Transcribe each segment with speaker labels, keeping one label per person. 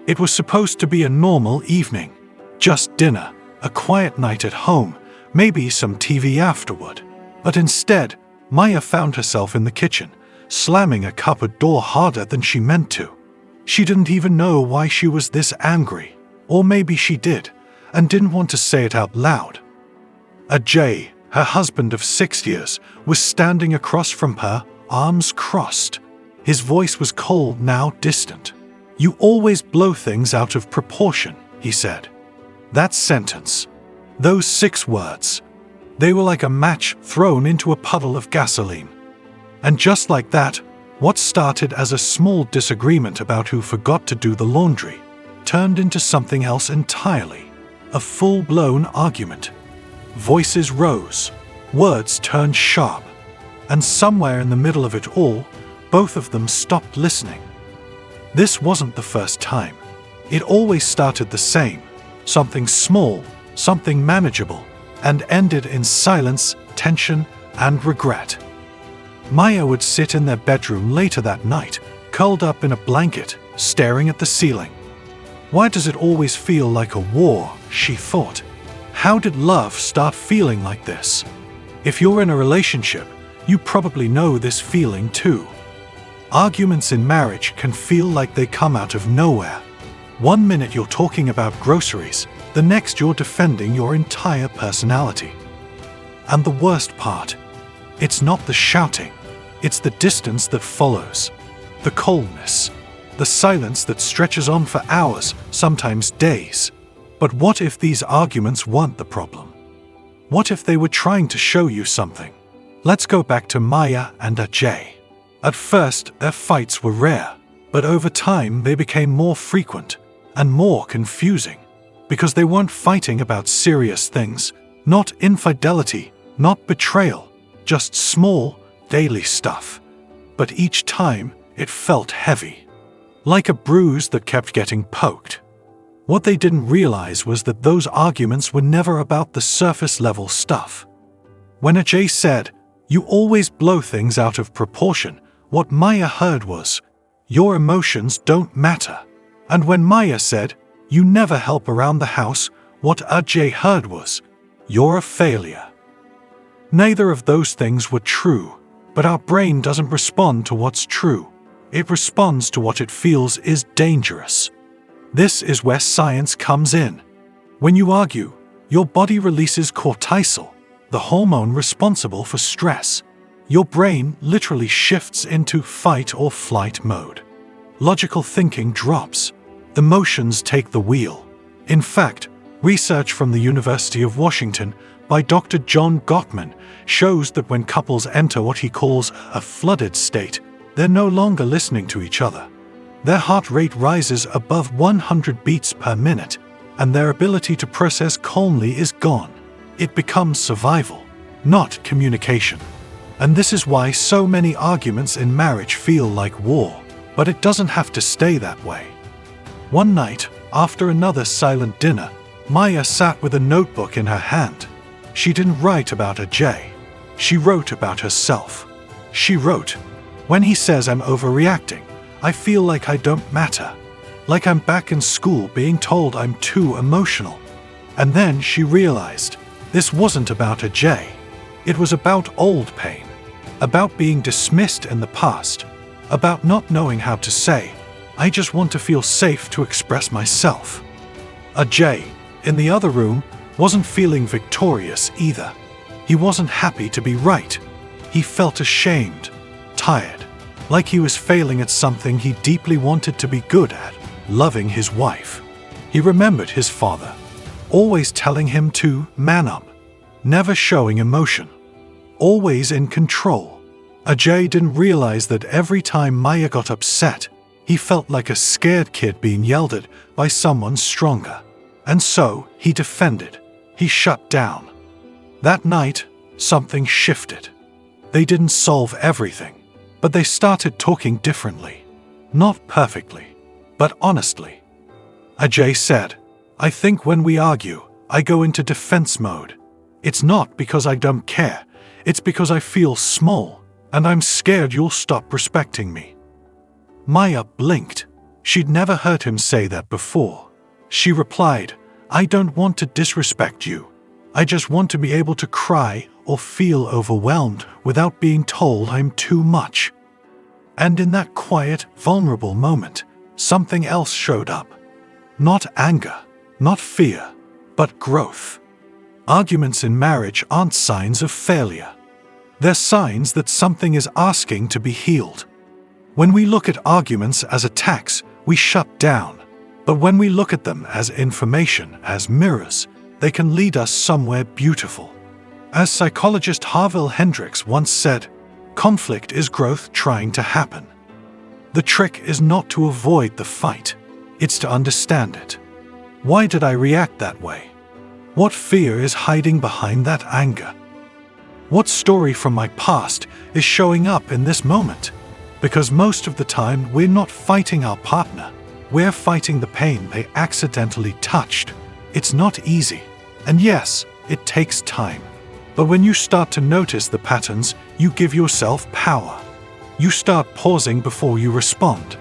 Speaker 1: It was supposed to be a normal evening. Just dinner, a quiet night at home, maybe some TV afterward. But instead, Maya found herself in the kitchen, slamming a cupboard door harder than she meant to. She didn't even know why she was this angry. Or maybe she did, and didn't want to say it out loud. Ajay, her husband of 6 years, was standing across from her, arms crossed. His voice was cold, now distant. "You always blow things out of proportion," he said. That sentence, those 6 words, they were like a match thrown into a puddle of gasoline. And just like that, what started as a small disagreement about who forgot to do the laundry turned into something else entirely, a full-blown argument. Voices rose, words turned sharp, and somewhere in the middle of it all, both of them stopped listening. This wasn't the first time. It always started the same, something small, something manageable, and ended in silence, tension, and regret. Maya would sit in their bedroom later that night, curled up in a blanket, staring at the ceiling. Why does it always feel like a war, she thought. How did love start feeling like this? If you're in a relationship, you probably know this feeling too. Arguments in marriage can feel like they come out of nowhere. One minute you're talking about groceries, the next you're defending your entire personality. And the worst part, it's not the shouting, it's the distance that follows, the coldness, the silence that stretches on for hours, sometimes days. But what if these arguments weren't the problem? What if they were trying to show you something? Let's go back to Maya and Ajay. At first, their fights were rare, but over time they became more frequent and more confusing, because they weren't fighting about serious things, not infidelity, not betrayal, just small, daily stuff. But each time, it felt heavy, like a bruise that kept getting poked. What they didn't realize was that those arguments were never about the surface-level stuff. When Ajay said, "You always blow things out of proportion," what Maya heard was, "Your emotions don't matter." And when Maya said, "You never help around the house," what Ajay heard was, "You're a failure." Neither of those things were true, but our brain doesn't respond to what's true. It responds to what it feels is dangerous. This is where science comes in. When you argue, your body releases cortisol, the hormone responsible for stress. Your brain literally shifts into fight or flight mode. Logical thinking drops. Emotions take the wheel. In fact, research from the University of Washington by Dr. John Gottman shows that when couples enter what he calls a flooded state, they're no longer listening to each other. Their heart rate rises above 100 beats per minute, and their ability to process calmly is gone. It becomes survival, not communication. And this is why so many arguments in marriage feel like war, but it doesn't have to stay that way. One night, after another silent dinner, Maya sat with a notebook in her hand. She didn't write about Ajay. She wrote about herself. She wrote, "When he says I'm overreacting, I feel like I don't matter. Like I'm back in school being told I'm too emotional." And then she realized, this wasn't about Ajay. It was about old pain, about being dismissed in the past, about not knowing how to say, "I just want to feel safe to express myself." Ajay, in the other room, wasn't feeling victorious either. He wasn't happy to be right. He felt ashamed, tired, like he was failing at something he deeply wanted to be good at, loving his wife. He remembered his father, always telling him to man up, never showing emotion, always in control. Ajay didn't realize that every time Maya got upset, he felt like a scared kid being yelled at by someone stronger. And so, he defended. He shut down. That night, something shifted. They didn't solve everything, but they started talking differently. Not perfectly, but honestly. Ajay said, "I think when we argue, I go into defense mode. It's not because I don't care, it's because I feel small, and I'm scared you'll stop respecting me." Maya blinked. She'd never heard him say that before. She replied, "I don't want to disrespect you. I just want to be able to cry or feel overwhelmed without being told I'm too much." And in that quiet, vulnerable moment, something else showed up. Not anger, not fear, but growth. Arguments in marriage aren't signs of failure. They're signs that something is asking to be healed. When we look at arguments as attacks, we shut down. But when we look at them as information, as mirrors, they can lead us somewhere beautiful. As psychologist Harville Hendrix once said, conflict is growth trying to happen. The trick is not to avoid the fight, it's to understand it. Why did I react that way? What fear is hiding behind that anger? What story from my past is showing up in this moment? Because most of the time we're not fighting our partner, we're fighting the pain they accidentally touched. It's not easy, and yes, it takes time. But when you start to notice the patterns, you give yourself power. You start pausing before you respond.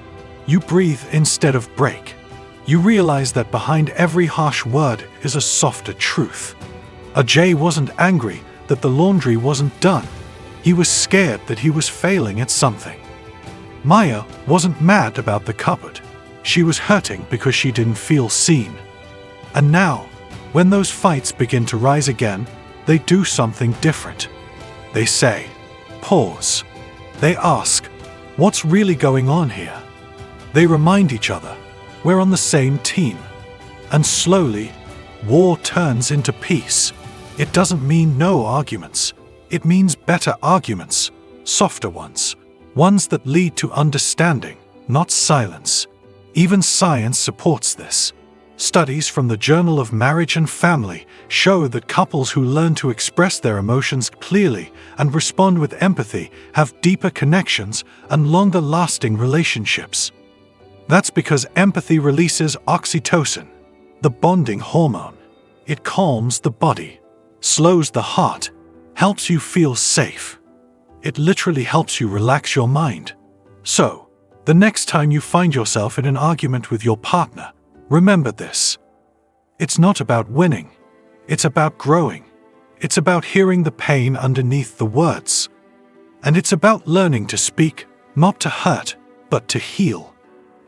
Speaker 1: You breathe instead of break. You realize that behind every harsh word is a softer truth. Ajay wasn't angry that the laundry wasn't done. He was scared that he was failing at something. Maya wasn't mad about the cupboard. She was hurting because she didn't feel seen. And now, when those fights begin to rise again, they do something different. They say, pause. They ask, what's really going on here? They remind each other, we're on the same team. And slowly, war turns into peace. It doesn't mean no arguments. It means better arguments, softer ones, ones that lead to understanding, not silence. Even science supports this. Studies from the Journal of Marriage and Family show that couples who learn to express their emotions clearly and respond with empathy have deeper connections and longer-lasting relationships. That's because empathy releases oxytocin, the bonding hormone. It calms the body, slows the heart, helps you feel safe. It literally helps you relax your mind. So, the next time you find yourself in an argument with your partner, remember this. It's not about winning. It's about growing. It's about hearing the pain underneath the words. And it's about learning to speak, not to hurt, but to heal.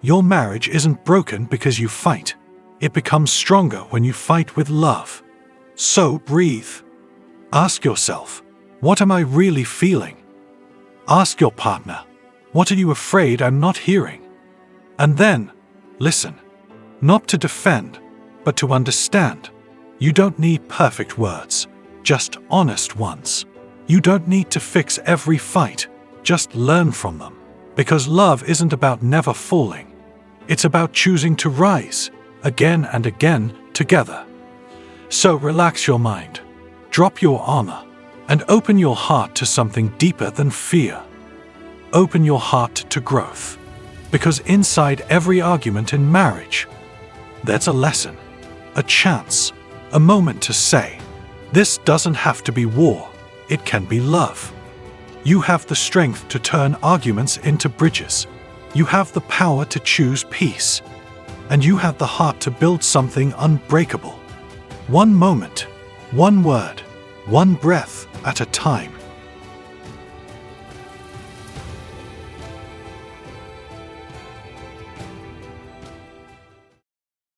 Speaker 1: Your marriage isn't broken because you fight. It becomes stronger when you fight with love. So breathe. Ask yourself, what am I really feeling? Ask your partner, what are you afraid I'm not hearing? And then, listen. Not to defend, but to understand. You don't need perfect words, just honest ones. You don't need to fix every fight, just learn from them. Because love isn't about never falling. It's about choosing to rise, again and again, together. So relax your mind, drop your armor, and open your heart to something deeper than fear. Open your heart to growth. Because inside every argument in marriage, there's a lesson, a chance, a moment to say, this doesn't have to be war, it can be love. You have the strength to turn arguments into bridges. You have the power to choose peace. And you have the heart to build something unbreakable. One moment, one word, one breath at a time.